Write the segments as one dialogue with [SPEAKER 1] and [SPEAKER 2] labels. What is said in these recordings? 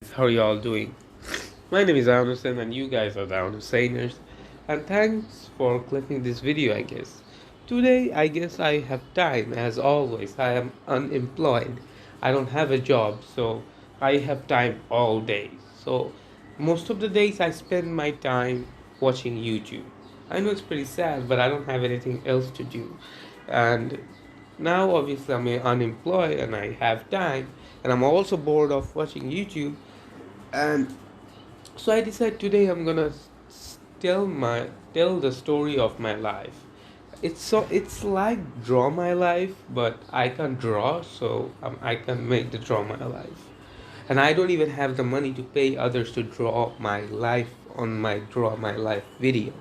[SPEAKER 1] How are you all doing? My name is Ayan Hussein and you guys are the Ayan Hussainers. And thanks for clicking this video, I guess. Today, I guess I have time as always. I am unemployed. I don't have a job, so I have time all day. So, most of the days I spend my time watching YouTube. I know it's pretty sad, but I don't have anything else to do. And now, obviously, I'm unemployed and I have time, and I'm also bored of watching YouTube. And so I decided today I'm gonna tell the story of my life. It's like draw my life, but I can't draw, so I can make the draw my life. And I don't even have the money to pay others to draw my life on my draw my life video.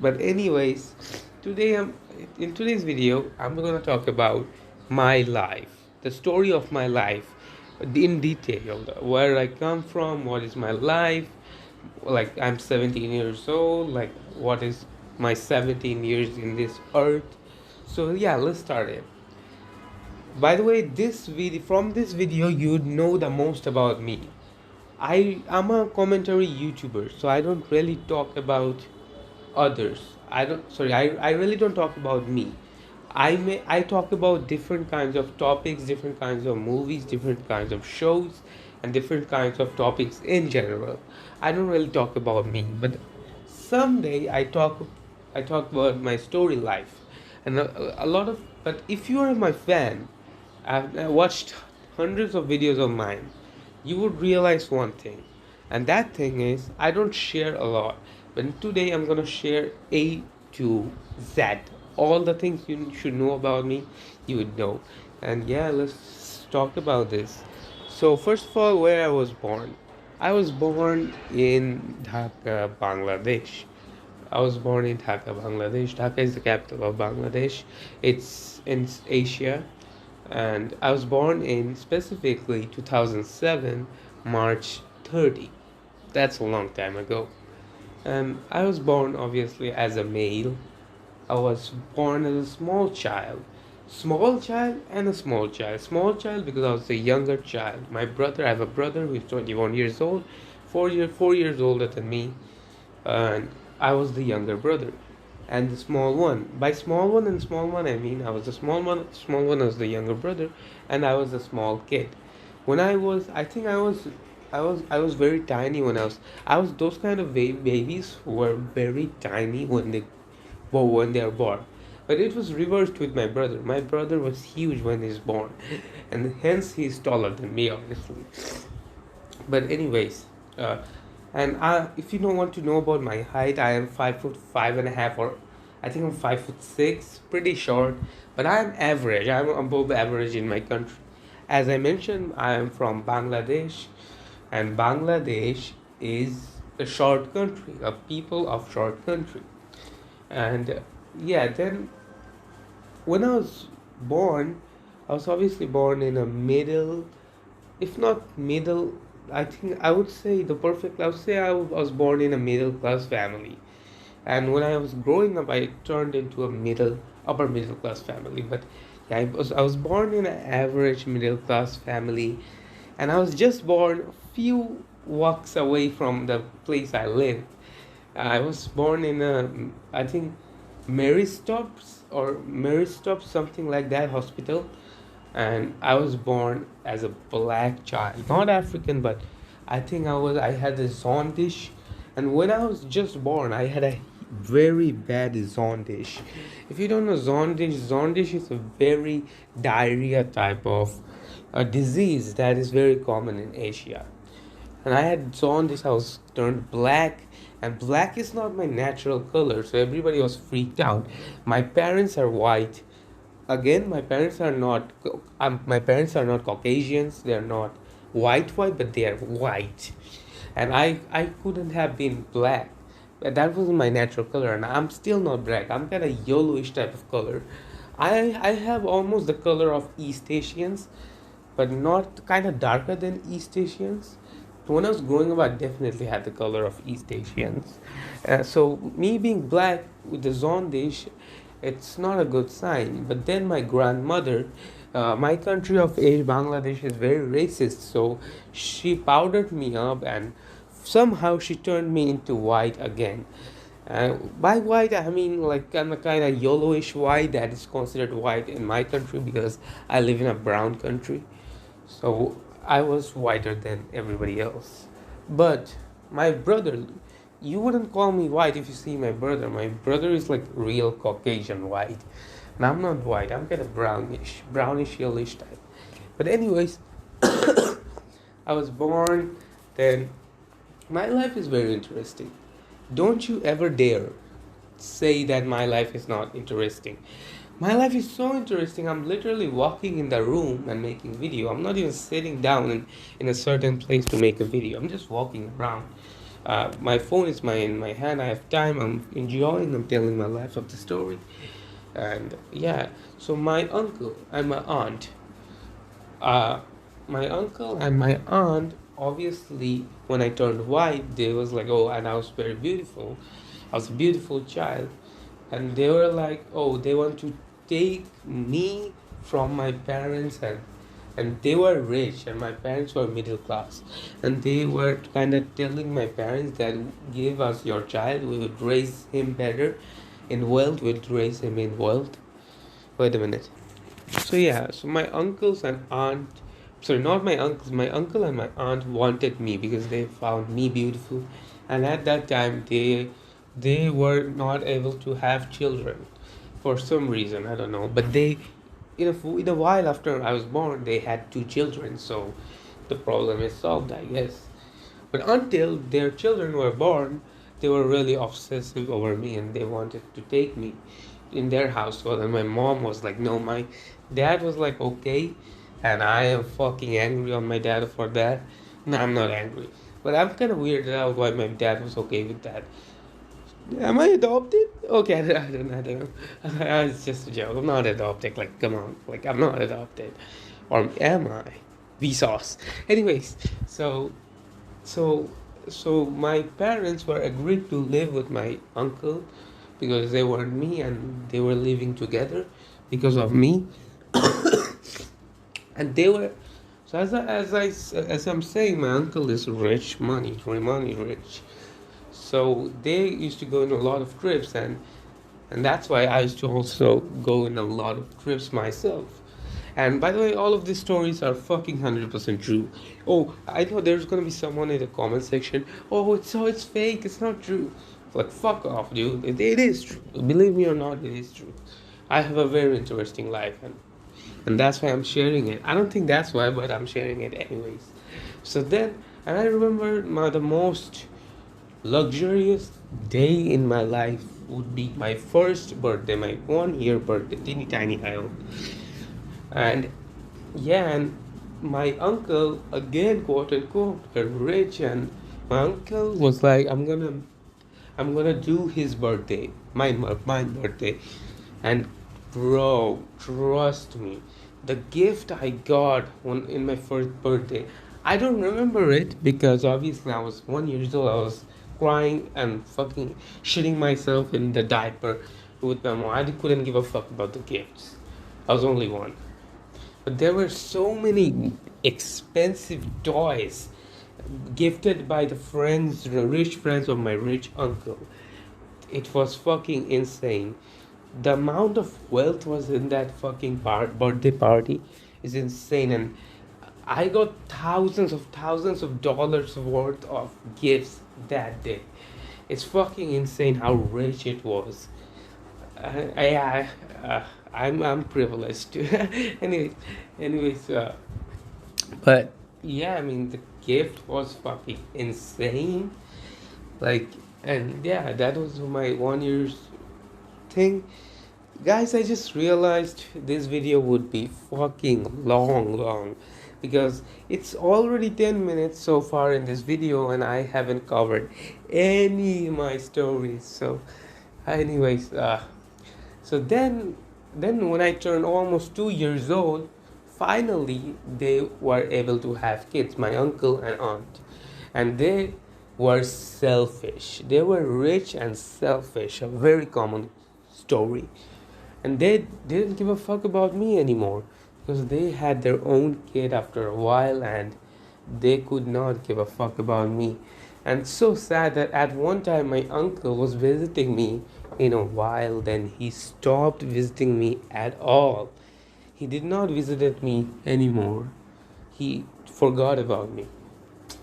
[SPEAKER 1] But anyways, today I'm in today's video I'm gonna talk about my life, the story of my life, in detail, where I come from, what is my life, like I'm 17 years old, like what is my 17 years in this earth. So yeah, let's start it. By the way, this video from this video you'd know the most about me. I'm a commentary YouTuber, so I don't really talk about others. I really don't talk about me. I talk about different kinds of topics, different kinds of movies, different kinds of shows, and different kinds of topics in general. I don't really talk about me, but someday I talk about my story life, and a lot of. But if you are my fan, I've watched hundreds of videos of mine. You would realize one thing, and that thing is I don't share a lot. But today I'm gonna share A to Z, all the things you should know about me. You would know, and yeah, let's talk about this. So first of all, where I was born. I was born in Dhaka, Bangladesh. I was born in Dhaka, Bangladesh. Dhaka is the capital of Bangladesh. It's in Asia, and I was born in specifically 2007, March 30. That's a long time ago. I was born obviously as a male. I was born as a small child and a small child. Small child because I was the younger child. My brother, I have a brother who is 21 years old, 4 years older than me, and I was the younger brother, and the small one. By small one, I mean I was the small one. Small one was the younger brother, and I was the small kid. When I was, I think I was very tiny when I was those kind of babies who were very tiny when they are born. But it was reversed with my brother. My brother was huge when he's born, and hence he's taller than me, obviously. But anyways, uh, if you don't want to know about my height, I am 5 foot 5.5, or I think I'm 5 foot 6, pretty short. But I'm average. I'm above average in my country. As I mentioned, I am from Bangladesh, and Bangladesh is a short country, a people of short country. And yeah, then when I was born, I was obviously born in a middle, if not middle, I think I would say the perfect, I would say I was born in a middle class family. And when I was growing up, I turned into a upper middle class family. But yeah, I was born in an average middle class family, and I was just born a few walks away from the place I live. I was born in I think Mary Stops, something like that hospital, and I was born as a black child, not African, but I had a jaundice, and when I was just born, I had a very bad jaundice. If you don't know jaundice is a very diarrhea type of a disease that is very common in Asia. And I had jaundice. I was turned black, and black is not my natural color, so everybody was freaked out. My parents are white. Again, my parents are not Caucasians. They are not white, but they are white, and I couldn't have been black. But that wasn't my natural color, and I'm still not black. I'm kind of yellowish type of color. I have almost the color of East Asians, but not kind of darker than East Asians. So when I was growing up, I definitely had the color of East Asians. So me being black with the jaundice, it's not a good sign. But then my grandmother My country of age, Bangladesh, is very racist, so she powdered me up and somehow she turned me into white again. By white, I mean like kind of yellowish white that is considered white in my country because I live in a brown country. So I was whiter than everybody else. But my brother, you wouldn't call me white if you see my brother. My brother is like real Caucasian white. And I'm not white, I'm kind of brownish yellowish type. But, anyways, I was born, then my life is very interesting. Don't you ever dare say that my life is not interesting. My life is so interesting. I'm literally walking in the room and making video. I'm not even sitting down in a certain place to make a video. I'm just walking around. My phone is in my hand. I have time. I'm enjoying. I'm telling my life of the story. And yeah, so my uncle and my aunt, uh, obviously, when I turned white, they was like, oh, and I was very beautiful. I was a beautiful child, and they were like, oh, they want to take me from my parents, and they were rich and my parents were middle class, and they were kind of telling my parents that give us your child, we would raise him better in wealth, we'd raise him in wealth. Wait a minute. So yeah, so my uncles and aunt, sorry, not my uncles, my uncle and my aunt wanted me because they found me beautiful, and at that time they were not able to have children for some reason, I don't know, but they in a while after I was born, they had two children, so the problem is solved, I guess. But until their children were born, they were really obsessive over me and they wanted to take me in their household. And my mom was like, no, my dad was like, okay. And I am fucking angry on my dad for that. No, I'm not angry. But I'm kind of weirded out why my dad was okay with that. Am I adopted? Okay, I don't know. It's just a joke. I'm not adopted. Like, come on. Like, I'm not adopted. Or am I? Vsauce. Anyways, so so my parents were agreed to live with my uncle because they want me and they were living together because of me. And they were so as I'm saying, my uncle is rich, money rich. So they used to go on a lot of trips, and that's why I used to also go in a lot of trips myself. And by the way, all of these stories are fucking 100% true. Oh, I know there's gonna be someone in the comment section. Oh, it's fake. It's not true. Like, fuck off, dude. It is true. Believe me or not, it is true. I have a very interesting life, and that's why I'm sharing it. I don't think that's why, but I'm sharing it anyways. So then, and I remember the most luxurious day in my life would be my first birthday, my 1 year birthday, teeny tiny island. And yeah, and my uncle, again, quote unquote, rich, and my uncle was like, I'm gonna do his birthday, my birthday. And bro, trust me, the gift I got in my first birthday, I don't remember it because obviously I was 1 year old. I was crying and fucking shitting myself in the diaper with my mom. I couldn't give a fuck about the gifts. I was only one. But there were so many expensive toys gifted by the rich friends of my rich uncle. It was fucking insane. The amount of wealth was in that fucking birthday party is insane, and I got thousands of dollars worth of gifts that day. It's fucking insane how rich it was. I'm privileged. anyways, anyways, but yeah, I mean the gift was fucking insane. Like, and yeah, that was my 1 year's thing. Guys, I just realized this video would be fucking long because it's already 10 minutes so far in this video and I haven't covered any of my stories. So, anyways, so then when I turned almost 2 years old, finally they were able to have kids, my uncle and aunt, and they were selfish. They were rich and selfish, a very common story. And they didn't give a fuck about me anymore. because they had their own kid after a while and they could not give a fuck about me. And so sad that at one time my uncle was visiting me in a while, then he stopped visiting me at all. He did not visit me anymore. He forgot about me.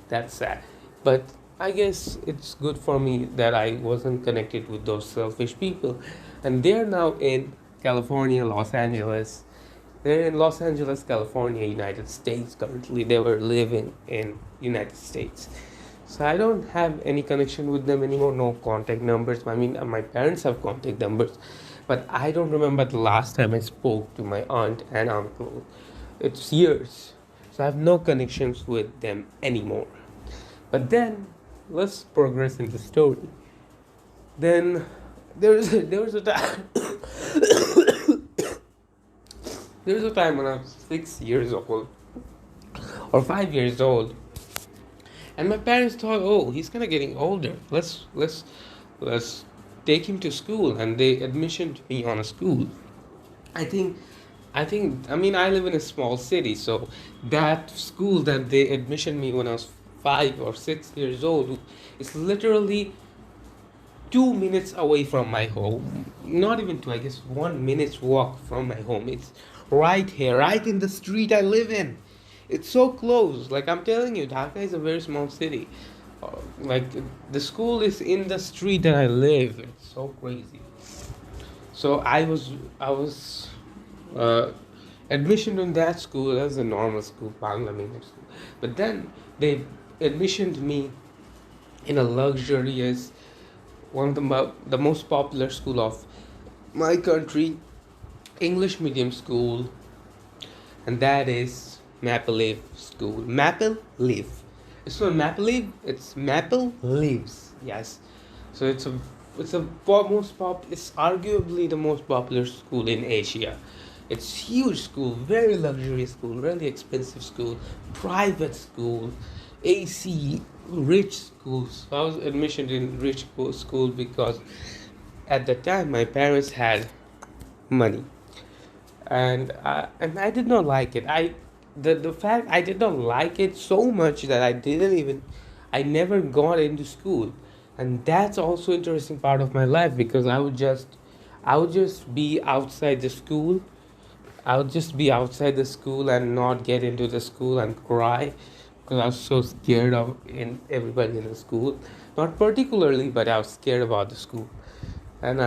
[SPEAKER 1] That's sad. But I guess it's good for me that I wasn't connected with those selfish people. And they're now in California, Los Angeles. They're in Los Angeles, California, United States. Currently, they were living in United States. So I don't have any connection with them anymore. No contact numbers. I mean, my parents have contact numbers, but I don't remember the last time I spoke to my aunt and uncle. It's years. So I have no connections with them anymore. But then let's progress in the story. Then there was a time there was a time when I was 6 years old or 5 years old, and my parents thought, oh, he's kind of getting older. Let's take him to school, and they admissioned me on a school. I think I mean I live in a small city, so that school that they admissioned me when I was 5 or 6 years old is literally 2 minutes away from my home. Not even two, I guess 1 minute's walk from my home. It's right here, right in the street I live in. It's so close. Like I'm telling you, Dhaka is a very small city. Like the school is in the street that I live. It's so crazy. So I was uh, admission in that school as a normal school, Bangla medium school. But then they admissioned me in a luxurious, one of the most popular school of my country, English medium school, and that is Maple Leaf School. Maple Leaf. It's not Maple Leaf. It's Maple Leaves. Yes. So it's arguably the most popular school in Asia. It's huge school, very luxurious school, really expensive school, private school, AC, rich schools. So I was admitted in rich school because at the time my parents had money, and I did not like it. The fact I did not like it so much that I never got into school, and that's also interesting part of my life because I would just be outside the school. I would just be outside the school and not get into the school and cry because I was so scared of in everybody in the school. Not particularly, but I was scared about the school. And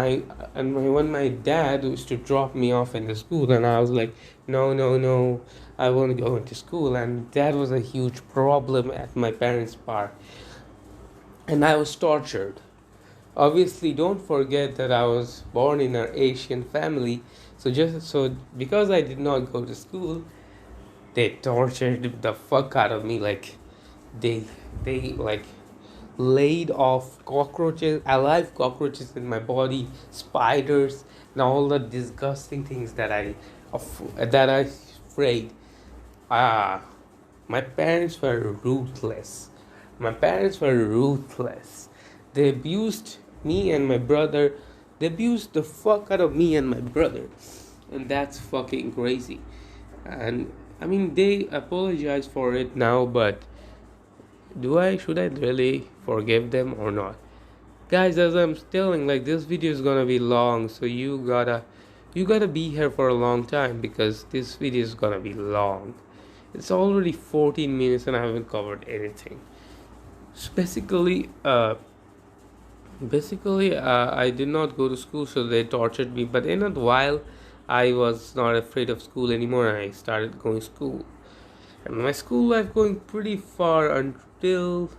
[SPEAKER 1] when my dad used to drop me off in the school, and I was like, no, no, no, I won't go into school, and that was a huge problem at my parents' part, and I was tortured. Obviously, don't forget that I was born in an Asian family, so because I did not go to school, they tortured the fuck out of me. Like they they like laid off cockroaches, alive cockroaches in my body, spiders, and all the disgusting things that I afraid. Ah, my parents were ruthless. My parents were ruthless. They abused me and my brother. They abused the fuck out of me and my brother, and that's fucking crazy. And I mean, they apologize for it now, but should I really forgive them or not? Guys, as I'm telling, like this video is gonna be long, so you gotta be here for a long time because this video is gonna be long. It's already 14 minutes and I haven't covered anything. So I did not go to school, so they tortured me. But in a while, I was not afraid of school anymore, and I started going to school. And my school life going pretty far until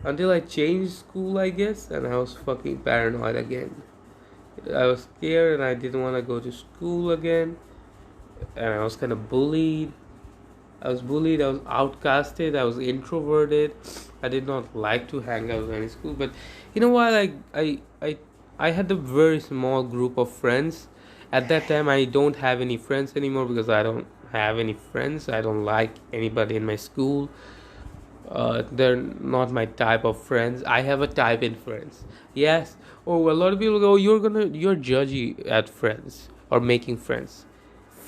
[SPEAKER 1] I changed school, I guess, and I was fucking paranoid again. I was scared, and I didn't want to go to school again, and I was kind of bullied. I was outcasted, I was introverted. I did not like to hang out in any school, but you know what? I had a very small group of friends. At that time, I don't have any friends anymore because I don't have any friends. I don't like anybody in my school. They're not my type of friends. I have a type in friends. Yes. Oh, a lot of people go, you're judgy at friends or making friends.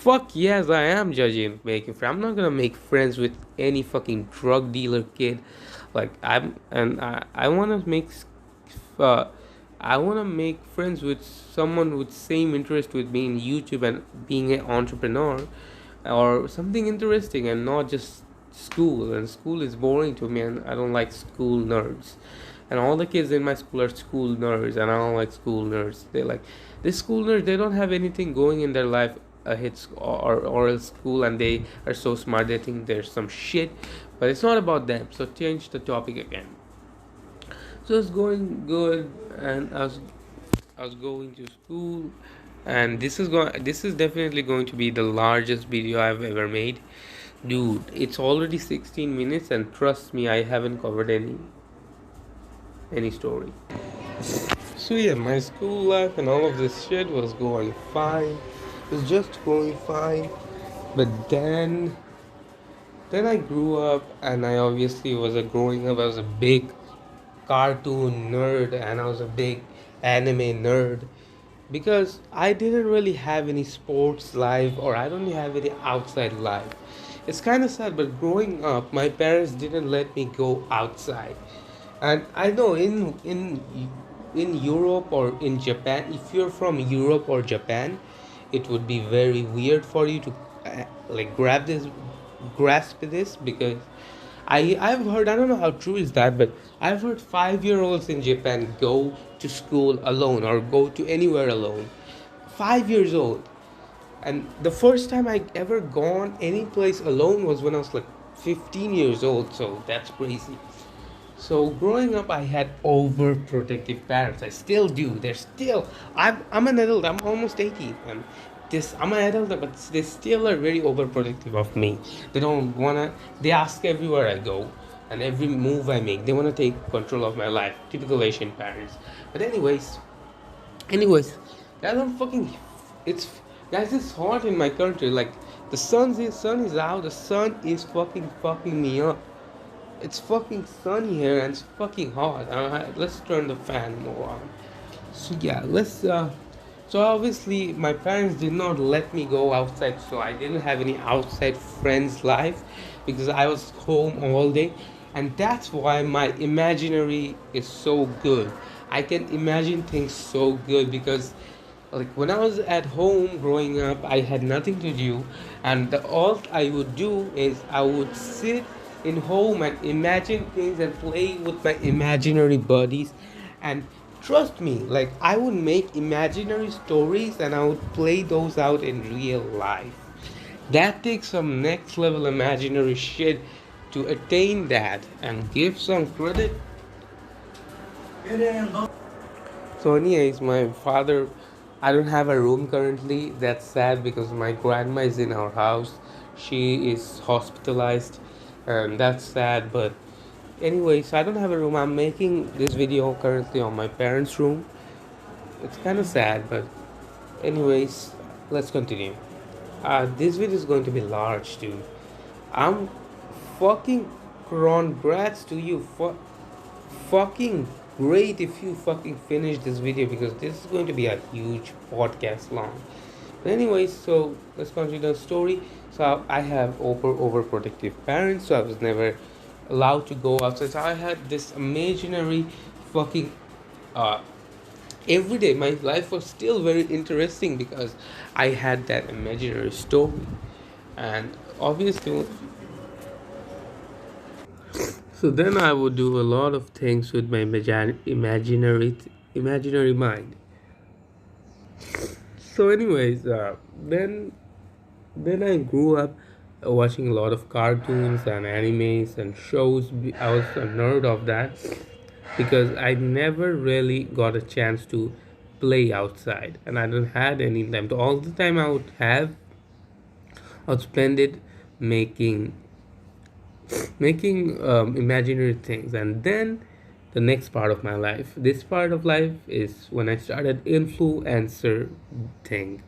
[SPEAKER 1] Fuck yes, I am judging making friends. I'm not gonna make friends with any fucking drug dealer kid. Like I wanna uh, I wanna make friends with someone with same interest with me in YouTube and being an entrepreneur, or something interesting and not just school. And school is boring to me, and I don't like school nerds. And all the kids in my school are school nerds, and I don't like school nerds. They like this school nerds. They don't have anything going in their life ahead or else school, and they are so smart. They think there's some shit, but it's not about them. So change the topic again. So it's going good, and I was going to school, and this is definitely going to be the largest video I've ever made. Dude, it's already 16 minutes, and trust me, I haven't covered any story. So yeah, my school life and all of this shit was going fine. It was just going fine. But then I grew up, and I obviously was a growing up. I was a big cartoon nerd, and I was a big anime nerd, because I didn't really have any sports life, or I don't have any outside life. It's kind of sad, but growing up, my parents didn't let me go outside. And I know in Europe or in Japan, if you're from Europe or Japan, it would be very weird for you to like grasp this, because I've heard, I don't know how true is that, but I've heard 5-year-olds in Japan go to school alone or go to anywhere alone. 5 years old. And the first time I ever gone any place alone was when I was like 15 years old, so that's crazy. So growing up, I had overprotective parents. I still do. They're still. I'm an adult. I'm almost 18, and I'm an adult, but they still are very overprotective of me. They don't wanna. They ask everywhere I go, and every move I make. They wanna take control of my life. Typical Asian parents. But anyways, guys, I'm fucking. It's guys. It's hot in my country. Like sun is out. The sun is fucking me up. It's fucking sunny here, and it's fucking hot. Let's turn the fan more on. So yeah, let's. So obviously, my parents did not let me go outside, so I didn't have any outside friends life, because I was home all day, and that's why my imaginary is so good. I can imagine things so good, because like when I was at home growing up, I had nothing to do, and all I would do is I would sit in home and imagine things and play with my imaginary buddies. And trust me, like I would make imaginary stories and I would play those out in real life. That takes some next level imaginary shit to attain that, and give some credit. So, anyways, my father, I don't have a room currently. That's sad, because my grandma is in our house. She is hospitalized, and that's sad. But, anyways, I don't have a room. I'm making this video currently on my parents' room. It's kind of sad, but, anyways, let's continue. This video is going to be large, dude. I'm fucking congrats to you for fucking great if you fucking finish this video, because this is going to be a huge podcast long. But anyways, so let's continue the story. So I have overprotective parents, so I was never allowed to go outside. So I had this imaginary fucking uh every day. My life was still very interesting, because I had that imaginary story. And obviously, so then I would do a lot of things with my imaginary mind. So, anyways, then I grew up watching a lot of cartoons and animes and shows. I was a nerd of that, because I never really got a chance to play outside, and I don't had any time. All the time I would have, I would spend it making imaginary things. And then the next part of my life, this part of life is when I started influencer thing.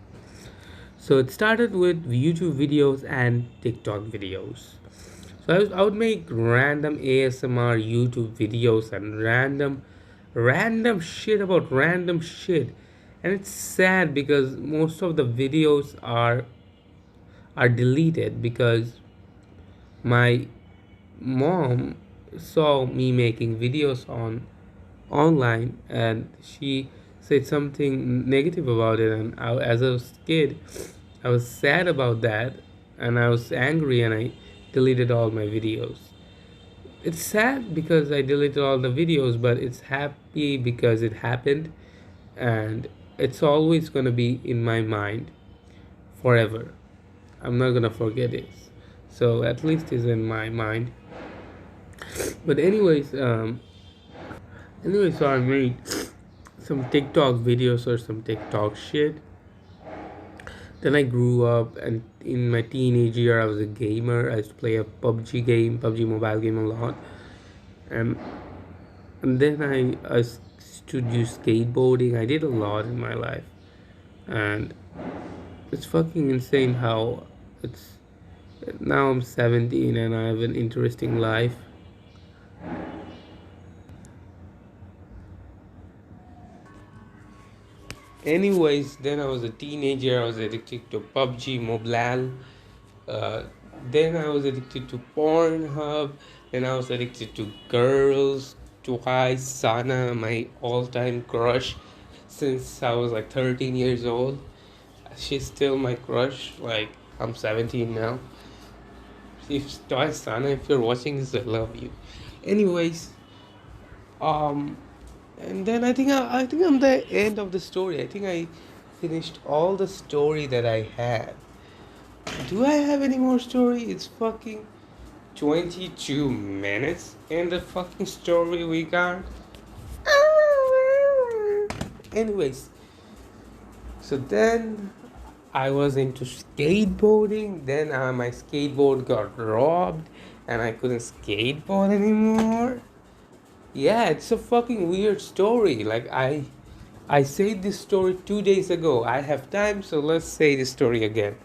[SPEAKER 1] So it started with YouTube videos and TikTok videos. So I would make random ASMR YouTube videos and random shit about random shit. And it's sad, because most of the videos are are deleted because my mom saw me making videos on online, and she said something negative about it, and as a kid I was sad about that, and I was angry, and I deleted all my videos. It's sad because I deleted all the videos, but it's happy because it happened, and it's always gonna be in my mind forever. I'm not gonna forget it. So at least it's in my mind. But so I made some TikTok videos or some TikTok shit. Then I grew up, and in my teenage year, I was a gamer. I used to play a PUBG mobile game a lot, and then I used to do skateboarding. I did a lot in my life, and it's fucking insane how it's now I'm 17 and I have an interesting life. Anyways, then I was a teenager. I was addicted to PUBG Mobile. Uh, then I was addicted to Pornhub. Then I was addicted to girls, to Hi Sana, my all-time crush since I was like 13 years old. She's still my crush. Like, I'm 17 now. If Toy Sana, if you're watching this, I love you. Anyways, um, and then I think I'm the end of the story. I think I finished all the story that I had. Do I have any more story? It's fucking 22 minutes in the fucking story we got. Anyways, so then I was into skateboarding. Then my skateboard got robbed and I couldn't skateboard anymore. Yeah, it's a fucking weird story. Like I said this story 2 days ago. I have time, so let's say this story again.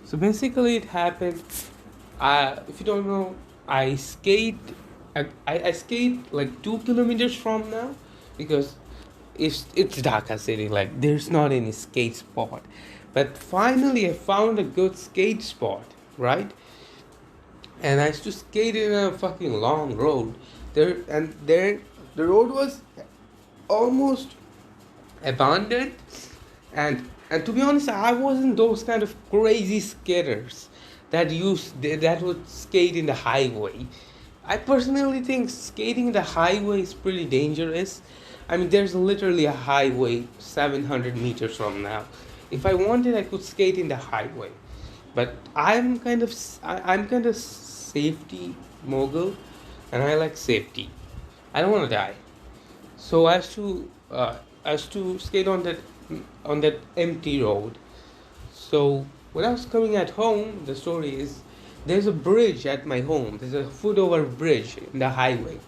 [SPEAKER 1] So basically, it happened. If you don't know, I skate. I skate like 2 kilometers from now, because it's Dhaka city. Like there's not any skate spot, but finally I found a good skate spot, right? And I used to skate in a fucking long road. There the road was almost abandoned, and to be honest, I wasn't those kind of crazy skaters that would skate in the highway. I personally think skating in the highway is pretty dangerous. I mean, there's literally a highway 700 meters from now. If I wanted, I could skate in the highway, but I'm kind of safety mogul, and I like safety. I don't want to die. So I used to skate on that empty road. So when I was coming at home, the story is there's a bridge at my home. There's a foot over bridge in the highway.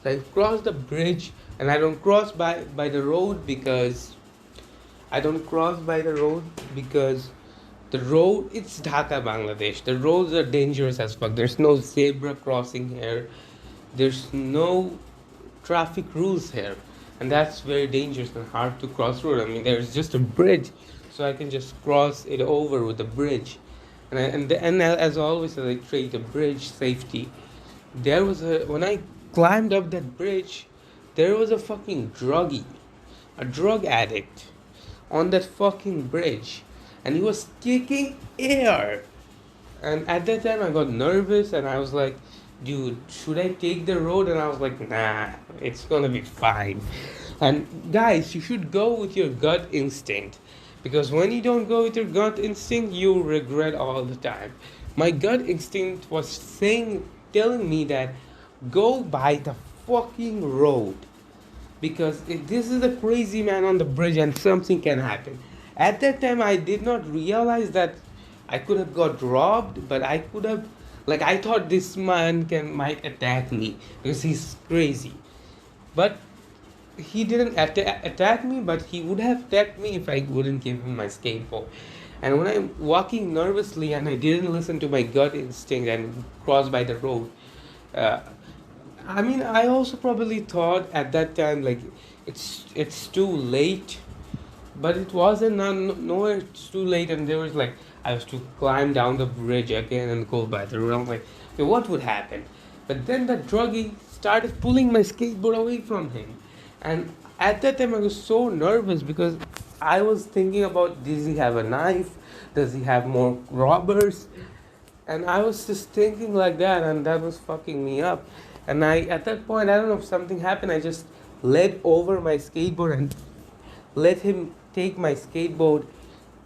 [SPEAKER 1] So I cross the bridge, and I don't cross by the road because I don't cross by the road because the road, it's Dhaka, Bangladesh. The roads are dangerous as fuck. There's no zebra crossing here. There's no traffic rules here, and that's very dangerous and hard to cross road. I mean, there's just a bridge, so I can just cross it over with the bridge. And as always, as I treat a bridge safety, there was a when I climbed up that bridge, there was a fucking druggie, a drug addict, on that fucking bridge, and he was kicking air. And at that time, I got nervous, and I was like, dude, should I take the road? And I was like, nah, it's gonna be fine. And guys, you should go with your gut instinct, because when you don't go with your gut instinct, you regret all the time. My gut instinct was telling me that go by the fucking road, because if this is a crazy man on the bridge and something can happen. At that time, I did not realize that I could have got robbed, but I could have, like, I thought this man might attack me because he's crazy. But he didn't attack me, but he would have attacked me if I wouldn't give him my skateboard. And when I'm walking nervously and I didn't listen to my gut instinct and crossed by the road, uh, I mean, I also probably thought at that time like it's too late, but it wasn't. Nowhere it's too late, and there was like I was to climb down the bridge again and go by the road. I'm like, okay, what would happen? But then the druggie started pulling my skateboard away from him. And at that time, I was so nervous because I was thinking about, does he have a knife? Does he have more robbers? And I was just thinking like that, and that was fucking me up. And at that point, I don't know if something happened. I just let over my skateboard and let him take my skateboard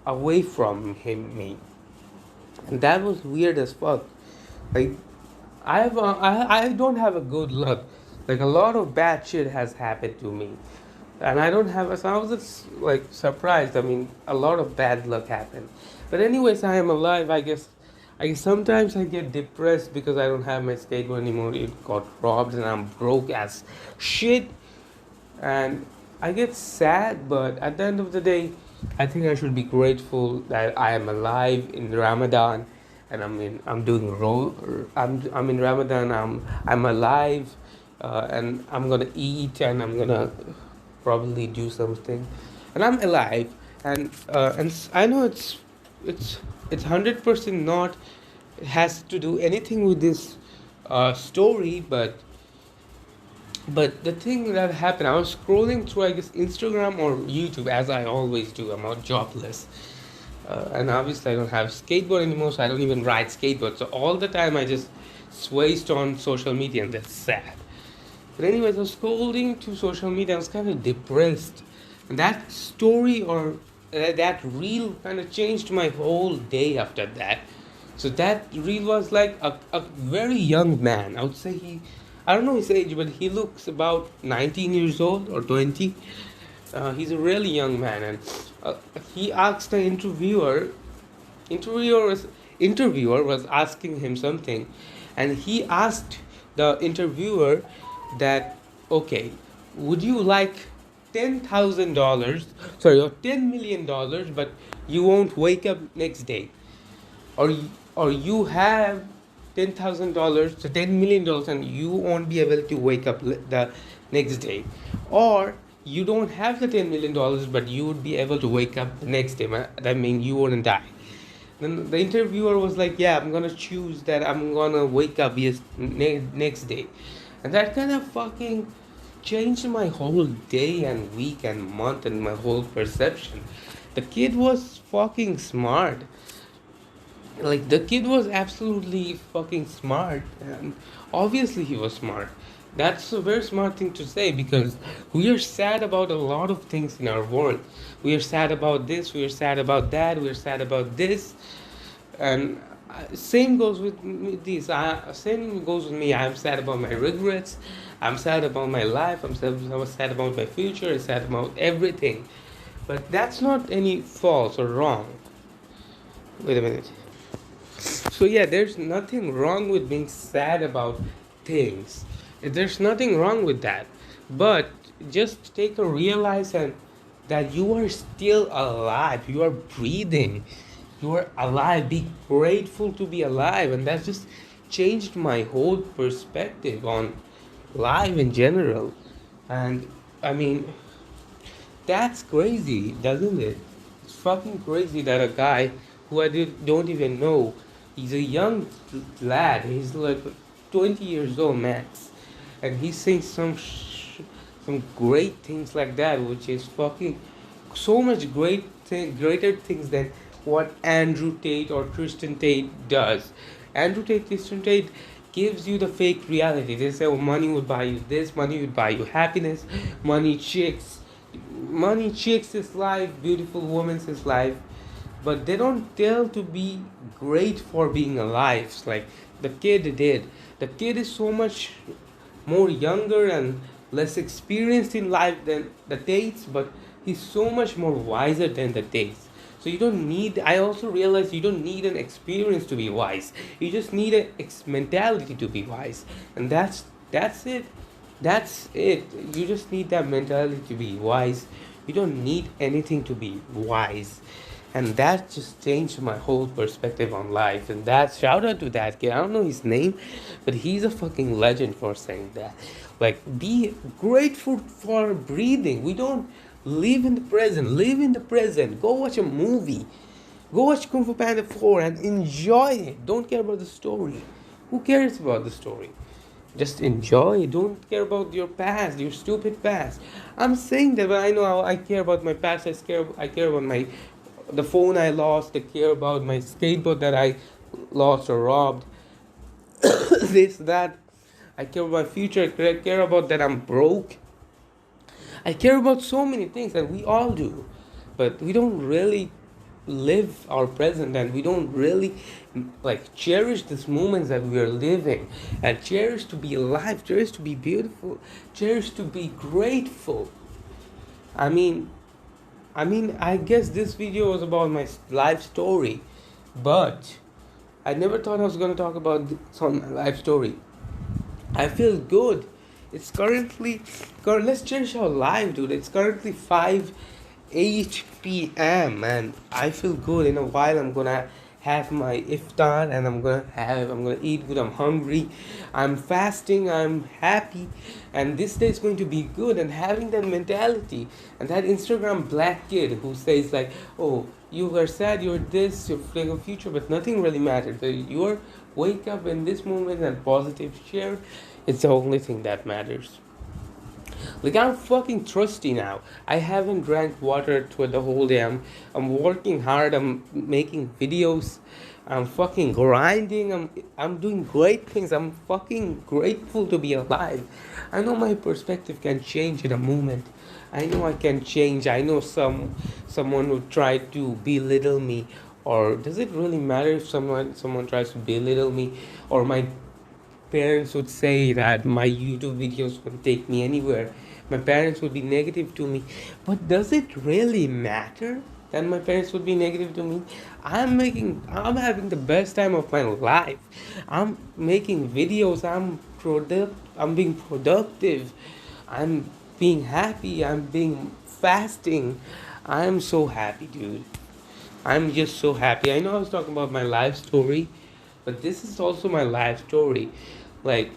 [SPEAKER 1] away from me, and that was weird as fuck. Like I don't have a good luck. Like a lot of bad shit has happened to me, and I don't have a. So I was just like surprised. I mean, a lot of bad luck happened, but anyways, I am alive. I guess sometimes I get depressed because I don't have my skateboard anymore. It got robbed, and I'm broke as shit. And I get sad, but at the end of the day, I think I should be grateful that I am alive in Ramadan, and I'm doing I'm in Ramadan. I'm alive, and I'm gonna eat, and I'm gonna probably do something, and I'm alive, and I know it's it's 100% not it has to do anything with this story, but the thing that happened, I was scrolling through, I guess, Instagram or YouTube, as I always do. I'm not jobless. And obviously, I don't have skateboard anymore, so I don't even ride skateboard. So all the time, I just swayed on social media, and that's sad. But anyways, I was scrolling to social media, I was kind of depressed. And that story or that reel kind of changed my whole day after that. So that reel was like a very young man. I would say I don't know his age, but he looks about 19 years old or 20. He's a really young man, and he asked the interviewer was interviewer was asking him something, and he asked the interviewer that, okay, would you like $10,000, sorry, or $10 million, but you won't wake up next day, or or you have $10,000, so $10 million, and you won't be able to wake up the next day, or you don't have the $10 million, but you would be able to wake up the next day. That means you wouldn't die. Then the interviewer was like, "Yeah, I'm gonna choose that. I'm gonna wake up next day," and that kind of fucking changed my whole day and week and month and my whole perception. The kid was fucking smart. Like the kid was absolutely fucking smart, and obviously he was smart. That's a very smart thing to say, because we are sad about a lot of things in our world. We are sad about this, we are sad about that, we are sad about this, and same goes with me, this. Same goes with me. I'm sad about my regrets. I'm sad about my life. I'm sad about my future. I'm sad about everything. But that's not any false or wrong. Wait a minute. So yeah, there's nothing wrong with being sad about things. There's nothing wrong with that. But just take a realize and that you are still alive. You are breathing. You are alive. Be grateful to be alive, and that just changed my whole perspective on life in general. And I mean, that's crazy, doesn't it? It's fucking crazy that a guy who don't even know, he's a young lad, he's like 20 years old max, and he's saying some great things like that, which is fucking so much greater things than what Andrew Tate or Christian Tate does. Andrew Tate, Christian Tate gives you the fake reality. They say, oh, money would buy you this, money would buy you happiness, money chicks, money chicks is life, beautiful women's is life, but they don't tell to be great for being alive like the kid did. The kid is so much more younger and less experienced in life than the Tates, but he's so much more wiser than the Tates. So you don't need. I also realize you don't need an experience to be wise. You just need a mentality to be wise, and that's it. That's it. You just need that mentality to be wise. You don't need anything to be wise. And that just changed my whole perspective on life. And that, shout out to that kid. I don't know his name, but he's a fucking legend for saying that. Like, be grateful for breathing. We don't live in the present. Live in the present. Go watch a movie. Go watch Kung Fu Panda 4 and enjoy it. Don't care about the story. Who cares about the story? Just enjoy. Don't care about your past, your stupid past. I'm saying that, but I know I care about my past. I care about the phone I lost. I care about my skateboard that I lost or robbed. This, that. I care about my future. I care about that I'm broke. I care about so many things, and we all do. But we don't really live our present, and we don't really like cherish these moments that we are living, and cherish to be alive, cherish to be beautiful, cherish to be grateful. I mean, I guess this video was about my life story, but I never thought I was going to talk about this on my life story. I feel good. It's let's cherish our life, dude. It's currently 5:08 p.m. and I feel good. In a while, I'm gonna have my iftar and I'm gonna eat good. I'm hungry. I'm fasting. I'm happy, and this day is going to be good. And having that mentality and that Instagram black kid who says like, "Oh, you are sad. You're this. You're feeling a future, but nothing really matters. Your wake up in this moment and positive share. It's the only thing that matters." Like, I'm fucking thirsty now. I haven't drank water through the whole day. I'm working hard. I'm making videos. I'm fucking grinding. I'm doing great things. I'm fucking grateful to be alive. I know my perspective can change in a moment. I know I can change. I know someone would try to belittle me, or does it really matter if someone tries to belittle me, or my parents would say that my YouTube videos would take me anywhere. My parents would be negative to me. But does it really matter that my parents would be negative to me? I'm having the best time of my life. I'm making videos. I'm being productive. I'm being happy. I'm being fasting. I'm so happy, dude. I'm just so happy. I know I was talking about my life story, but this is also my life story. Like,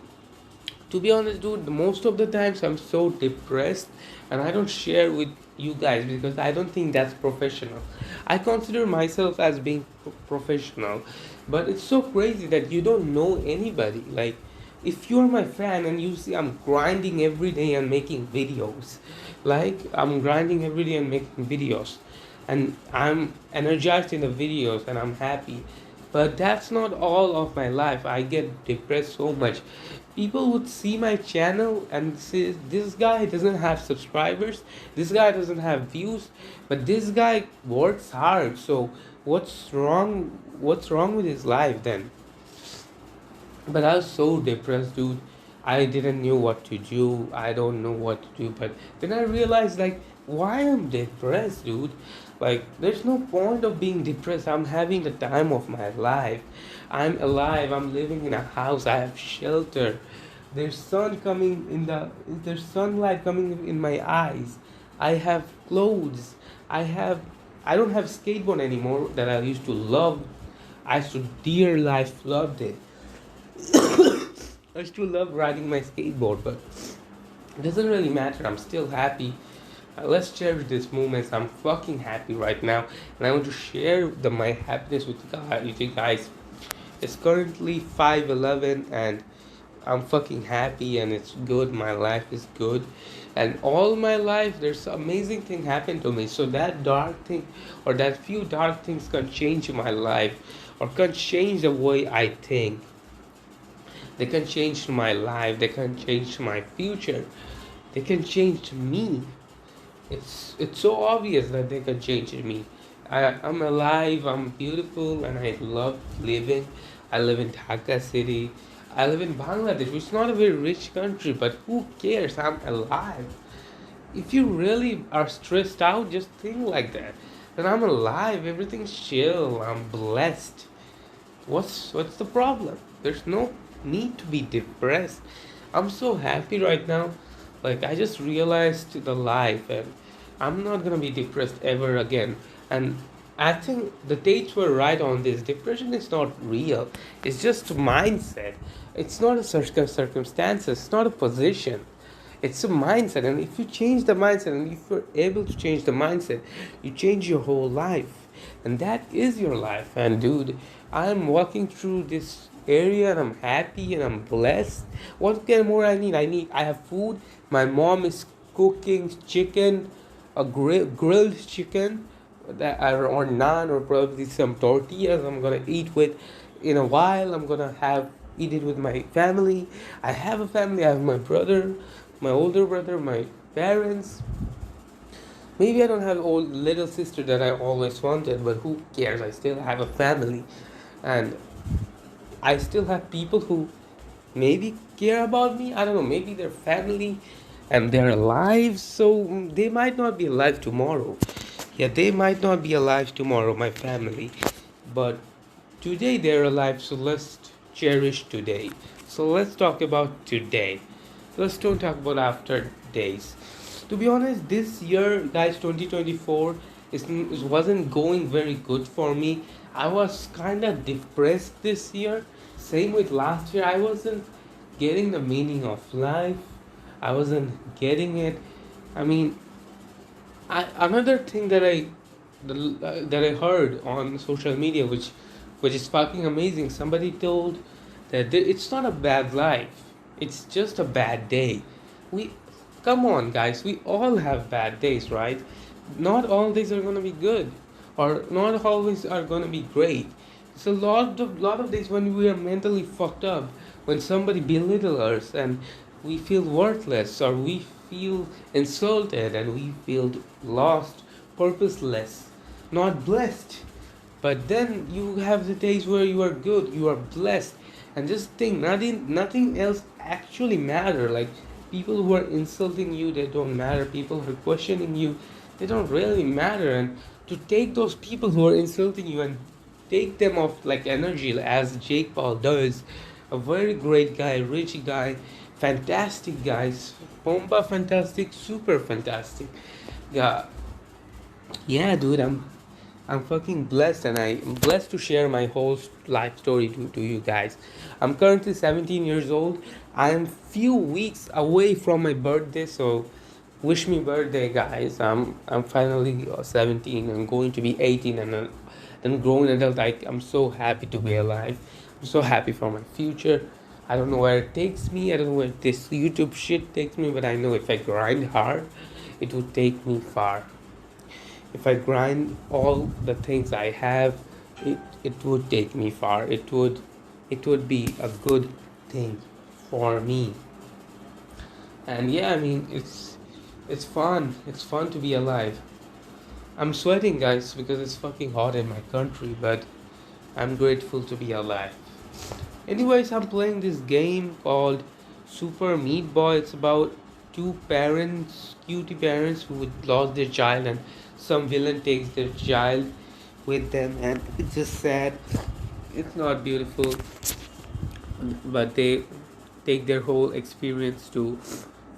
[SPEAKER 1] to be honest, dude, most of the times I'm so depressed and I don't share with you guys because I don't think that's professional. I consider myself as being professional, but it's so crazy that you don't know anybody. Like, if you're my fan and you see I'm grinding every day and making videos, like, I'm grinding every day and making videos, and I'm energized in the videos and I'm happy. But that's not all of my life. I get depressed so much. People would see my channel and say, this guy doesn't have subscribers, this guy doesn't have views, but this guy works hard. So what's wrong with his life then? But I was so depressed, dude. I didn't know what to do. I don't know what to do. But then I realized, like, why I'm depressed, dude. Like, there's no point of being depressed. I'm having the time of my life. I'm alive. I'm living in a house. I have shelter. There's sunlight coming in my eyes. I have clothes. I don't have skateboard anymore that I used to love. I used to dear life loved it. I still love riding my skateboard, but it doesn't really matter. I'm still happy. Let's cherish these moments. I'm fucking happy right now, and I want to share my happiness with you guys. It's currently 5:11, and I'm fucking happy, and it's good. My life is good, and all my life there's amazing thing happened to me. So that dark thing, or that few dark things, can change my life, or can change the way I think. They can change my life. They can change my future. They can change me. It's so obvious that they can change me. I'm alive. I'm beautiful, and I love living. I live in Dhaka city. I live in Bangladesh, which is not a very rich country, but who cares? I'm alive. If you really are stressed out, just think like that. Then I'm alive. Everything's chill. I'm blessed. What's the problem? There's no need to be depressed. I'm so happy right now. Like, I just realized the life, and I'm not gonna be depressed ever again. And I think the dates were right on this. Depression is not real. It's just a mindset. It's not a circumstance. It's not a position. It's a mindset, and if you change the mindset, and if you're able to change the mindset, you change your whole life, and that is your life. And dude, I'm walking through this area, and I'm happy, and I'm blessed. What can more I need? I have food. My mom is cooking chicken, a grilled chicken, that or naan, or probably some tortillas. I'm gonna eat with in a while. I'm gonna have eat it with my family. I have a family. I have my brother, my older brother, my parents. Maybe I don't have an old little sister that I always wanted, but who cares? I still have a family, and I still have people who maybe care about me. I don't know. Maybe they're family, and they're alive. So they might not be alive tomorrow. Yeah, they might not be alive tomorrow, my family, but today they're alive. So let's cherish today. So let's talk about today. Let's don't talk about after days. To be honest, this year, guys, 2024 wasn't going very good for me. I was kind of depressed this year. Same with last year. I wasn't getting the meaning of life. I wasn't getting it. I mean, another thing that I heard on social media, which is fucking amazing. Somebody told that it's not a bad life. It's just a bad day. We Come on, guys. We all have bad days, right? Not all days are gonna be good, or not always are gonna be great. It's a lot of days when we are mentally fucked up, when somebody belittles us and we feel worthless, or we feel insulted, and we feel lost, purposeless, not blessed. But then you have the days where you are good, you are blessed, and just think, nothing else actually matter. Like, people who are insulting you, they don't matter. People who are questioning you, they don't really matter. And to take those people who are insulting you and take them off like energy, as Jake Paul does, a very great guy, rich guy, fantastic guys, Pompa fantastic, super fantastic. Yeah, yeah, dude, I'm fucking blessed, and I'm blessed to share my whole life story to you guys. I'm currently 17 years old. I'm few weeks away from my birthday, so wish me birthday, guys. I'm finally 17. I'm going to be 18 and a grown adult. I'm so happy to be alive. I'm so happy for my future. I don't know where it takes me. I don't know where this YouTube shit takes me, but I know if I grind hard, it will take me far. If I grind all the things I have, it would take me far. It would be a good thing for me. And yeah, I mean, it's fun. It's fun to be alive. I'm sweating, guys, because it's fucking hot in my country, but I'm grateful to be alive. Anyways, I'm playing this game called Super Meat Boy. It's about two parents, cutie parents, who lost their child, and some villain takes their child with them, and it's just sad. It's not beautiful, but they take their whole experience to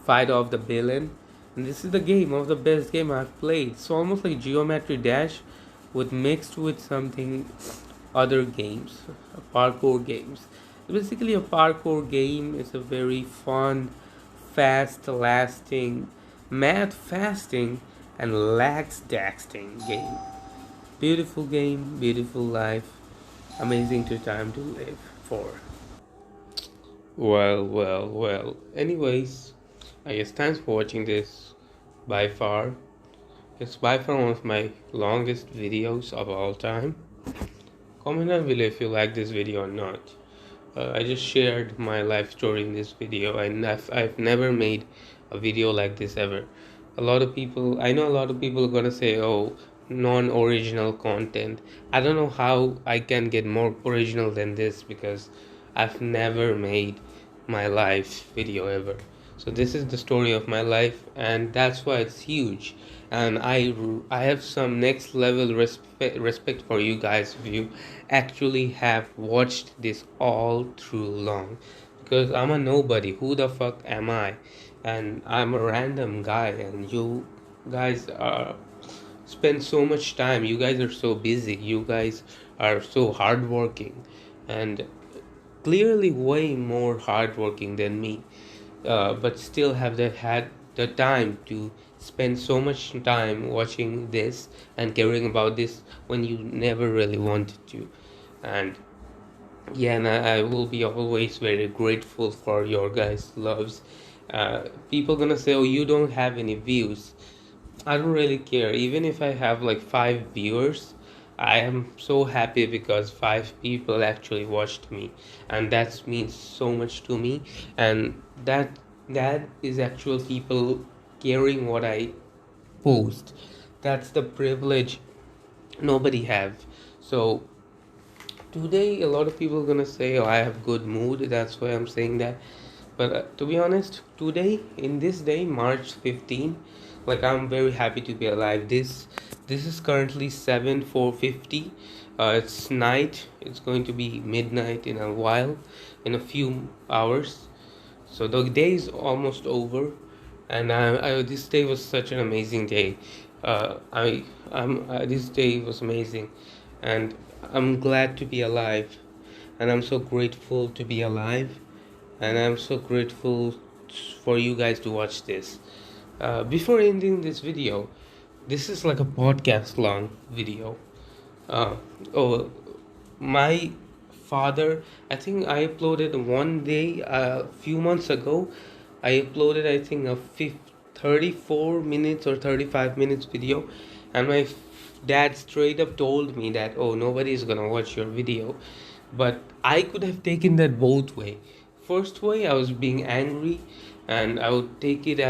[SPEAKER 1] fight off the villain. And this is the game of the best game I've played. It's almost like Geometry Dash, with mixed with something other games, parkour games. Basically, a parkour game is a very fun, fast lasting, math fasting, and lax daxting game. Beautiful game, beautiful life, amazing to time to live for. Well, well, well. Anyways, I guess thanks for watching this. By far, it's by far one of my longest videos of all time. Comment down below if you like this video or not. I just shared my life story in this video, and I've never made a video like this ever. I know a lot of people are gonna say, oh, non-original content. I don't know how I can get more original than this, because I've never made my life video ever. So this is the story of my life, and that's why it's huge. And I have some next level respect for you guys if you actually have watched this all through long, because I'm a nobody. Who the fuck am I? And I'm a random guy, and you guys are spend so much time. You guys are so busy. You guys are so hardworking, and clearly way more hardworking than me. but still have had the time to spend so much time watching this and caring about this when you never really wanted to. And yeah, and I will be always very grateful for your guys' loves. People gonna say, "Oh, you don't have any views." I don't really care. Even if I have like 5 viewers, I am so happy because 5 people actually watched me, and that means so much to me. And that is actual people caring what I post. That's the privilege nobody have. So today, a lot of people are gonna say, "Oh, I have good mood." That's why I'm saying that. But to be honest, today, in this day, March 15, like I'm very happy to be alive. This is currently 7:450. It's night. It's going to be midnight in a while, in a few hours. So the day is almost over, and this day was such an amazing day. This day was amazing, and I'm glad to be alive, and I'm so grateful to be alive, and I'm so grateful for you guys to watch this. Before ending this video, this is like a podcast long video. Uh, oh, my father, I think I uploaded one day a few months ago. I uploaded, I think, a 34 minutes or 35 minutes video, and my dad straight up told me that, oh, nobody is gonna watch your video. But I could have taken that both way. First way, I was being angry, and I would take it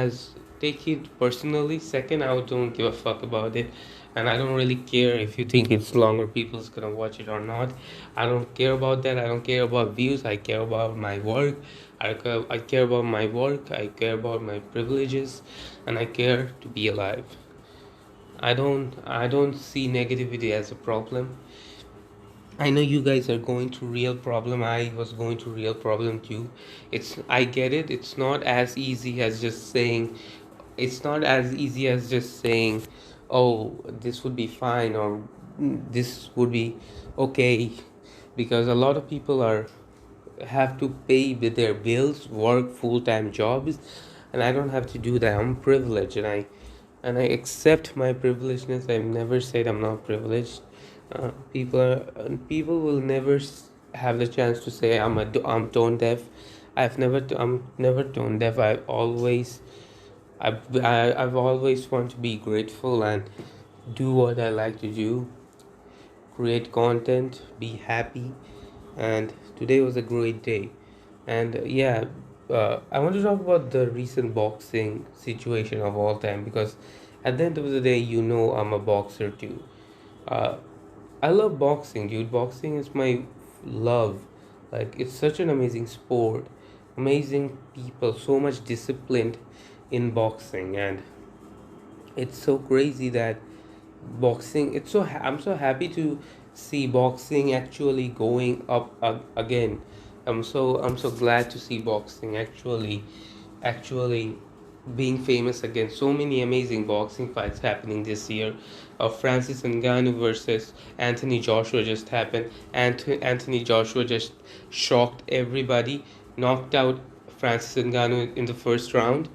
[SPEAKER 1] personally. Second, I don't give a fuck about it, and I don't really care if you think it's long or people's gonna watch it or not. I don't care about that. I don't care about views. I care about my work. I care about my work. I care about my privileges, and I care to be alive. I don't see negativity as a problem. I know you guys are going through real problem. I was going through real problem too. I get it. It's not as easy as just saying, "Oh, this would be fine," or "This would be okay," because a lot of people are have to pay with their bills, work full-time jobs, and I don't have to do that. I'm privileged, and I accept my privilegedness. I've never said I'm not privileged. People will never have the chance to say I'm tone deaf. I'm never tone deaf. I've always want to be grateful and do what I like to do, create content, be happy, and today was a great day. And yeah, I want to talk about the recent boxing situation of all time because at the end of the day, I'm a boxer too. Uh, I love boxing, dude. Boxing is my love. Like, it's such an amazing sport, amazing people, so much discipline in boxing, and it's so crazy that I'm so happy to see boxing actually going up again. I'm so glad to see boxing actually being famous again. So many amazing boxing fights happening this year. Francis Ngannou versus Anthony Joshua just happened. Anthony Joshua just shocked everybody, knocked out Francis Ngannou in the first round,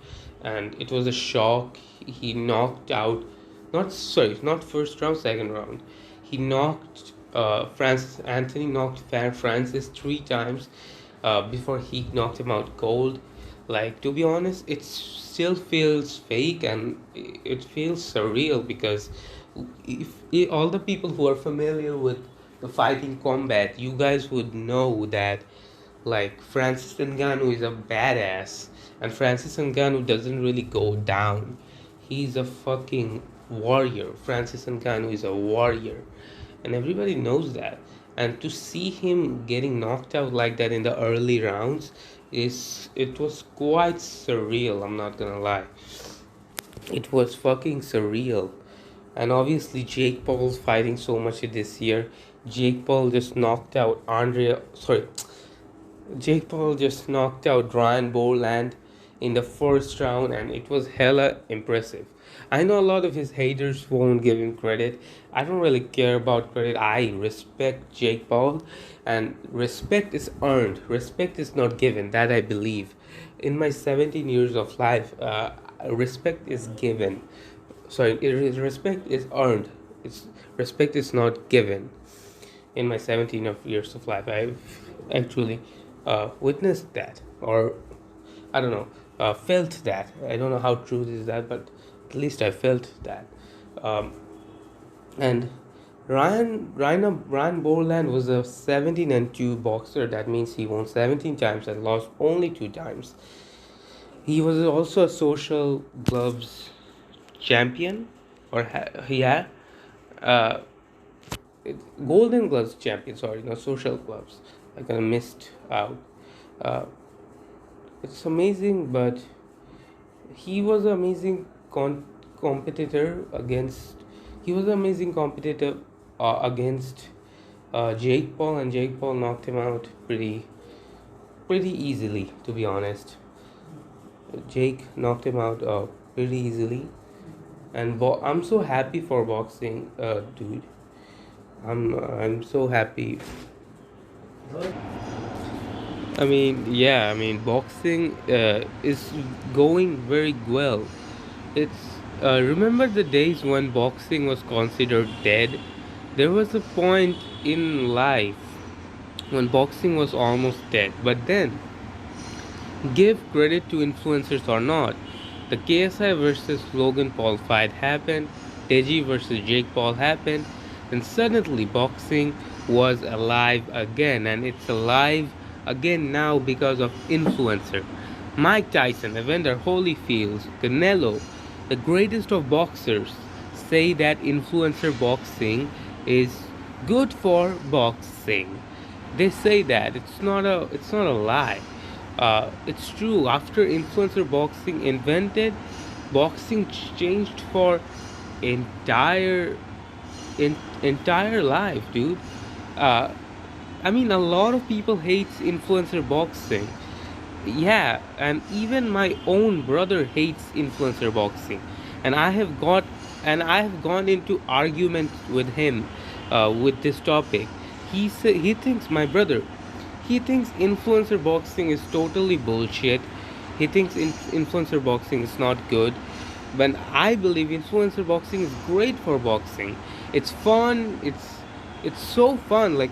[SPEAKER 1] and it was a shock. He knocked out, not first round, second round. He knocked Anthony knocked Francis 3 times before he knocked him out cold. Like, to be honest, it still feels fake, and it feels surreal because if all the people who are familiar with the fighting combat, you guys would know that, like, Francis Ngannou is a badass, and Francis Ngannou doesn't really go down. He's a fucking warrior. Francis Ngannou is a warrior, and everybody knows that. And to see him getting knocked out like that in the early rounds it was quite surreal. I'm not gonna lie, it was fucking surreal. And obviously, Jake Paul's fighting so much this year. Jake Paul just knocked out Andrea. Sorry, Jake Paul just knocked out Ryan Boland in the first round, and it was hella impressive. I know a lot of his haters won't give him credit. I don't really care about credit. I respect Jake Paul, and respect is earned. Respect is not given. That I believe. in my 17 years of life, respect is given. Sorry, respect is earned. It's respect is not given. In my 17 of years of life, I've actually witnessed that, or I don't know, felt that. I don't know how true this is that, but at least I felt that. Um, and Ryan Borland was a 17-2 boxer. That means he won 17 times and lost only 2 times. He was also a social gloves champion, or yeah, uh, Golden Gloves champion. Sorry, not social gloves. I kind of missed out. Uh, it's amazing, but he was an amazing competitor against. He was an amazing competitor against Jake Paul, and Jake Paul knocked him out pretty easily. To be honest, Jake knocked him out pretty easily, and I'm so happy for boxing, dude. I'm so happy. Boxing is going very well. It's remember the days when boxing was considered dead. There was a point in life when boxing was almost dead. But then, give credit to influencers or not, the KSI versus Logan Paul fight happened, Deji versus Jake Paul happened, and suddenly boxing was alive again, and it's alive again now because of influencer. Mike Tyson, Evander Holyfield, Canelo, the greatest of boxers, say that influencer boxing is good for boxing. They say that it's not a lie. It's true. After influencer boxing invented, boxing changed for entire entire life, dude. Uh, a lot of people hates influencer boxing. Yeah, and even my own brother hates influencer boxing, and I have gone into argument with him with this topic. He thinks, my brother, he thinks influencer boxing is totally bullshit. He thinks influencer boxing is not good. But I believe influencer boxing is great for boxing. It's fun. It's so fun. Like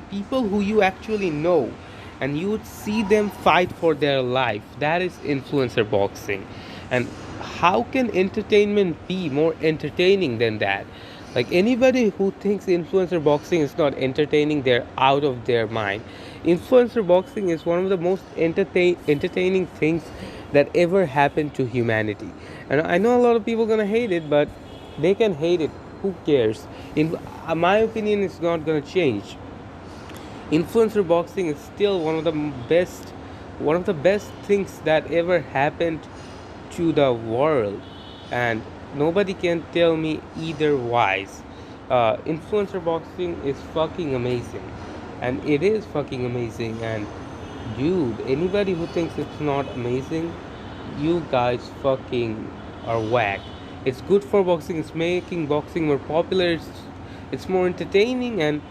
[SPEAKER 1] people who you actually know, and you would see them fight for their life. That is influencer boxing. And how can entertainment be more entertaining than that? Like anybody who thinks influencer boxing is not entertaining, they're out of their mind. Influencer boxing is one of the most entertaining things that ever happened to humanity. And I know a lot of people gonna hate it, but they can hate it. Who cares? In my opinion, it's not gonna change. Influencer boxing is still one of the best things that ever happened to the world, and nobody can tell me otherwise. Influencer boxing is fucking amazing, and it is fucking amazing. And dude, anybody who thinks it's not amazing, you guys fucking are whack. It's good for boxing. It's making boxing more popular. It's more entertaining. And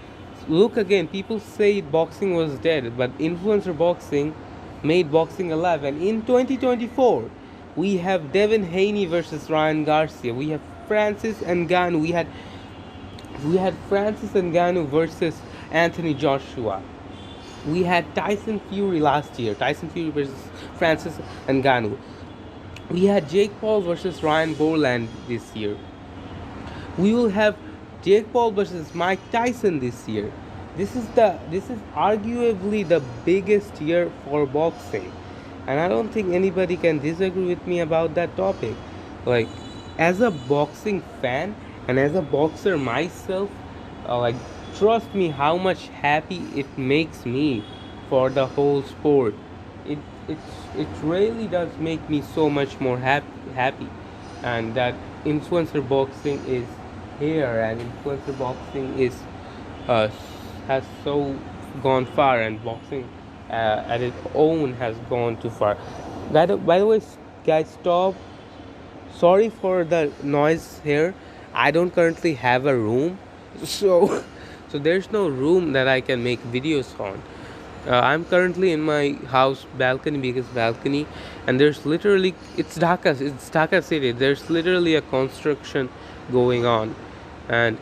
[SPEAKER 1] look again, people say boxing was dead, but influencer boxing made boxing alive. And in 2024, we have Devin Haney versus Ryan Garcia. We have Francis Ngannou. We had Francis Ngannou versus Anthony Joshua. We had Tyson Fury last year. Tyson Fury versus Francis Ngannou. We had Jake Paul versus Ryan Borland this year. We will have Jake Paul versus Mike Tyson this year. This is arguably the biggest year for boxing, and I don't think anybody can disagree with me about that topic. Like, as a boxing fan and as a boxer myself, like, trust me how much happy it makes me for the whole sport. It it really does make me so much more happy, and that influencer boxing is here, and influencer boxing is uh, has so gone far, and boxing at its own has gone too far. By the way, guys, stop. Sorry for the noise here. I don't currently have a room, so so there's no room that I can make videos on. I'm currently in my house balcony, biggest balcony, and there's literally Dhaka city. There's literally a construction going on, and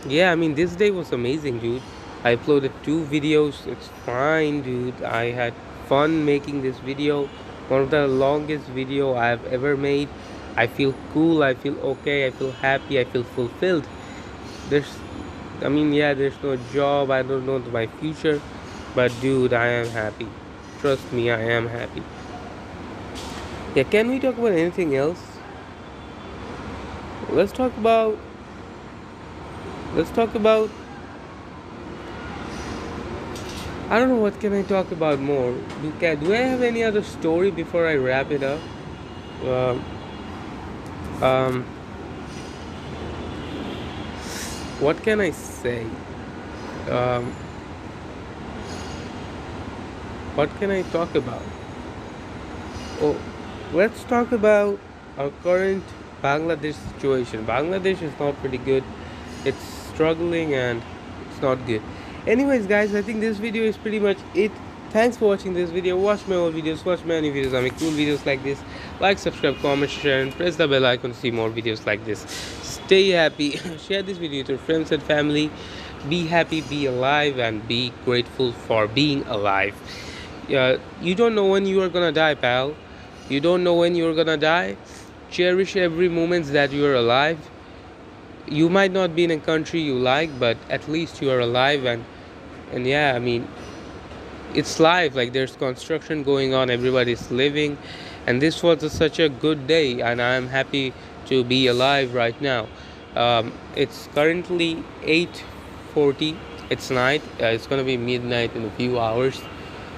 [SPEAKER 1] yeah, I mean this day was amazing, dude. I uploaded 2 videos. It's fine, dude. I had fun making this video. One of the longest video I've ever made. I feel cool. I feel okay. I feel happy. I feel fulfilled. There's, I mean, yeah, there's no job. I don't know my future, but dude, I am happy. Trust me, I am happy. Yeah, can we talk about anything else? Let's talk about. Let's talk about. I don't know what can I talk about more. Do I have any other story before I wrap it up? Um, um, what can I say? Um, what can I talk about? Oh, let's talk about our current Bangladesh situation. Bangladesh is not pretty good. It's struggling and it's not good. Anyways, guys, I think this video is pretty much it. Thanks for watching this video. Watch my old videos. Watch my new videos. I make cool videos like this. Like, subscribe, comment, share, and press the bell icon to see more videos like this. Stay happy. Share this video with your friends and family. Be happy, be alive, and be grateful for being alive. You don't know when you are gonna die, pal. You don't know when you're gonna die. Cherish every moment that you are alive. You might not be in a country you like, but at least you are alive. And yeah, I mean, it's life. Like there's construction going on, everybody's living, and this was such a good day, and I'm happy to be alive right now. It's currently 8:40. It's night. It's gonna be midnight in a few hours.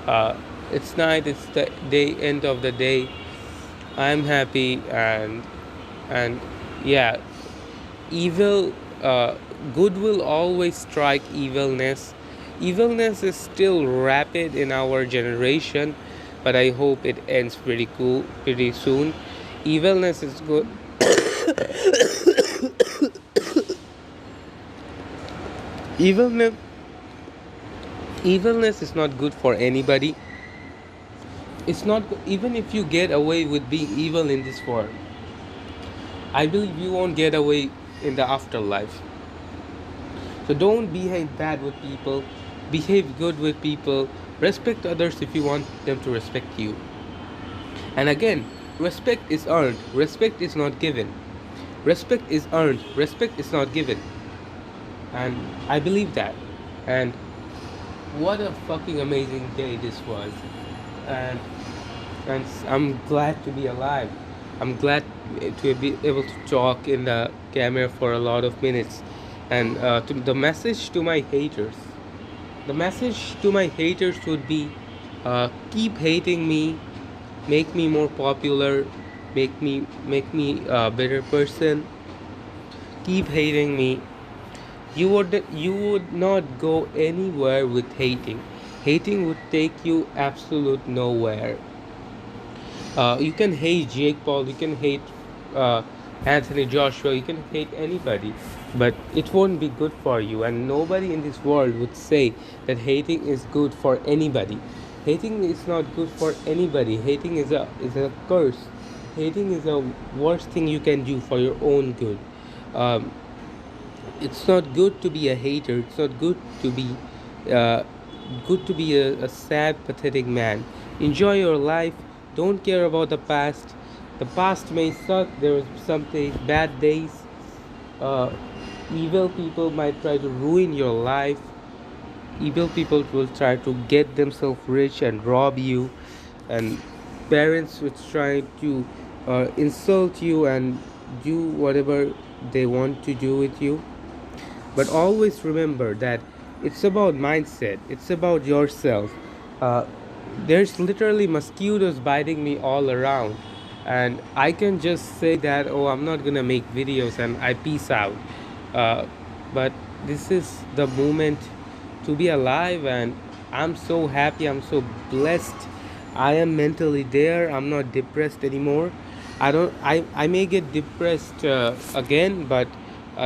[SPEAKER 1] uh, it's night, it's the day, end of the day. I'm happy, and yeah, evil good will always strike evilness is still rapid in our generation, but I hope it ends pretty soon. Evilness is good. evilness Evilness is not good for anybody. It's not even if you get away with being evil in this world, I believe you won't get away in the afterlife. So don't behave bad with people, behave good with people, respect others if you want them to respect you. And again, respect is earned, respect is not given. Respect is earned, respect is not given. And I believe that. And what a fucking amazing day this was. And I'm glad to be alive. I'm glad to be able to talk in the camera for a lot of minutes. And the message to my haters, would be, keep hating me, make me more popular, make me a better person. Keep hating me. You would not go anywhere with hating. Hating would take you absolute nowhere. You can hate Jake Paul, you can hate uh, Anthony Joshua, you can hate anybody, but it won't be good for you. And nobody in this world would say that hating is good for anybody. Hating is not good for anybody. Hating is a curse. Hating is the worst thing you can do for your own good. Um, it's not good to be a hater. It's not uh, good to be a sad, pathetic man. Enjoy your life. Don't care about the past. The past may suck. There are some bad days. Uh, Evil people might try to ruin your life. Evil people will try to get themselves rich and rob you. And parents will try to insult you and do whatever they want to do with you. But always remember that it's about mindset, it's about yourself. uh, there's literally mosquitoes biting me all around, and I can just say that, oh, I'm not gonna make videos and I peace out. uh, but this is the moment to be alive, and I'm so happy, I'm so blessed. I am mentally there, I'm not depressed anymore. I may get depressed again, but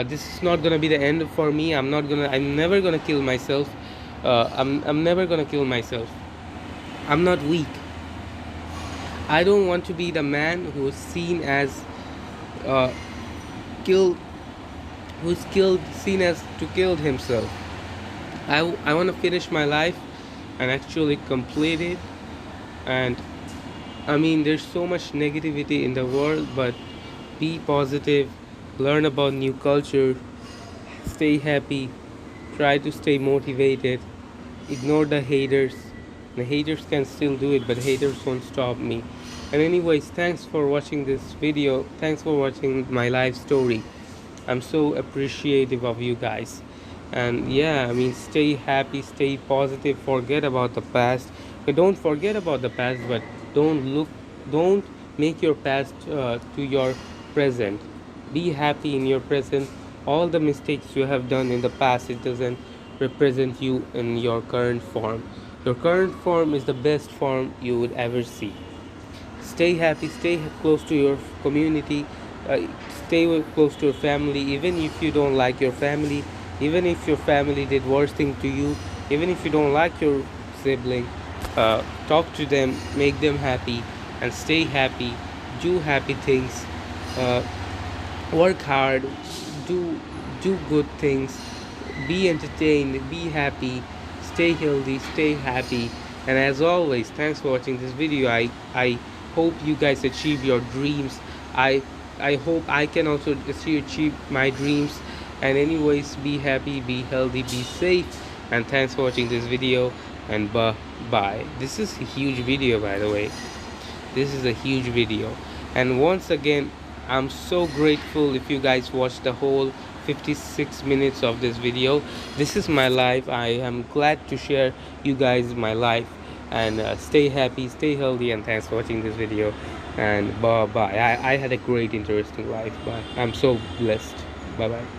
[SPEAKER 1] this is not gonna be the end for me. I'm never gonna kill myself. I'm never gonna kill myself. I'm not weak. I don't want to be the man who's seen as uh, killed, who's killed, seen as to killed himself. I want to finish my life and actually complete it. And I mean, there's so much negativity in the world, but be positive, learn about new culture, stay happy, try to stay motivated, ignore the haters. The haters can still do it, but haters won't stop me. And anyways, thanks for watching this video. Thanks for watching my life story. I'm so appreciative of you guys. And yeah, I mean, stay happy, stay positive, forget about the past. Don't forget about the past, but don't make your past to your present. Be happy in your present. All the mistakes you have done in the past, it doesn't represent you in your current form. Your current form is the best form you would ever see. Stay happy, stay close to your community, uh, close to your family, even if you don't like your family, even if your family did worse thing to you, even if you don't like your sibling. Talk to them, make them happy, and stay happy. Do happy things. uh, Work hard, do good things, be entertained, be happy, stay healthy, stay happy. And as always, thanks for watching this video. I hope you guys achieve your dreams. I hope I can also achieve my dreams. And anyways, be happy, be healthy, be safe. And thanks for watching this video. And bye. This is a huge video, by the way. This is a huge video. And once again, I'm so grateful if you guys watched the whole 56 minutes of this video. This is my life. I am glad to share you guys my life. And stay happy, stay healthy, and thanks for watching this video. And bye bye. I had a great interesting life. Bye. I'm so blessed. Bye bye.